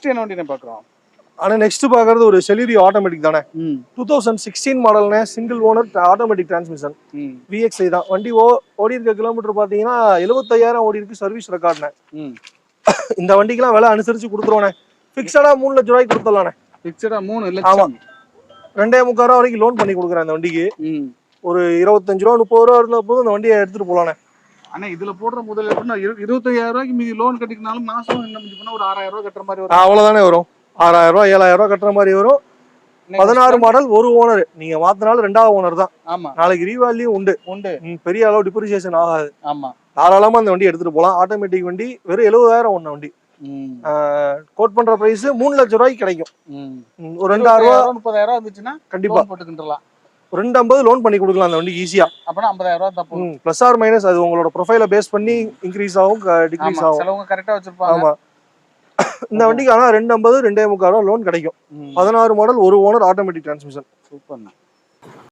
என்ன வண்டி பாக்குறோம்? ஆனா நெக்ஸ்ட் பாக்குறது ஒரு செலிரியோ ஆட்டோமேட்டிக் தானே. 2016 மாடல்னே, single owner automatic transmission, VXI தான் வண்டி. ஓடி இருக்க கிலோமீட்டர் பாத்தீங்கன்னா 75,000 ஓடி இருக்கு. சர்வீஸ் ரெக்கார்ட்னே. இந்த வண்டிக்கெல்லாம் விலை அனுசரிச்சு கொடுத்துருவானே. பிக்சடா 3 லட்சம் ரூபாய்க்கு கொடுத்துடலானே. பிக்சடா 3 லட்சம். 2.25 ரூபா வரைக்கும் லோன் பண்ணி கொடுக்குறேன் இந்த வண்டிக்கு. ஒரு 25 ரூபா 30 ரூபா இருந்த போது இந்த வண்டியை எடுத்துட்டு போலானே. ஆனா இதுல போடுற முதல்ல 25,000 ரூபாய்க்கு மீதி லோன் கட்டிக்கினாலும் மாசம் என்ன பண்ணா ஒரு 6,000 ரூபாய் கட்டுற மாதிரி வரும். அவ்வளவுதானே வரும். 6,000 ரூபாய் 7,000 ரூபாய் கட்டுற மாதிரி வரும். 16 மாடல், ஒரு ஓனர். நீங்க மாத்தினாலும் 2வது ஓனர் தான். ஆமா, நாளைக்கு ரீவால்யூ உண்டு. பெரிய அளவு டிப்ரிசியேஷன் ஆகாது. ஆமா, தாராளமா அந்த வண்டி எடுத்துட்டு போலாம். ஆட்டோமேட்டிக் வண்டி வெறும் 70,000 ஒண்ணு வண்டி. கோட் பண்ற பிரைஸ் 3 லட்சம் ரூபாய்க்கு கிடைக்கும். ஒரு 2,000 ரூபாய் 30,000 இருந்துச்சுன்னா கண்டிப்பா போட்டுக்கின்றலாம். 250 லோன் பண்ணி கொடுக்கலாம் அந்த வண்டி ஈஸியா. அப்பனா 50,000 ரூபாய் தப்பு. பிளஸ் ஆர் மைனஸ் அது உங்களோட ப்ரொஃபைல பேஸ் பண்ணி இன்க்ரீஸ் ஆகும், டிக்ரீஸ் ஆகும். செலவுங்க கரெக்டா வச்சிருப்பாங்க. ஆமா. இந்த வண்டிக்கு ஆனா 250 2.25 ரூபாய் லோன் கிடைக்கும். 16 மாடல், ஒரு ஓனர் ஆட்டோமேட்டிக் டிரான்ஸ்மிஷன். சூப்பர்.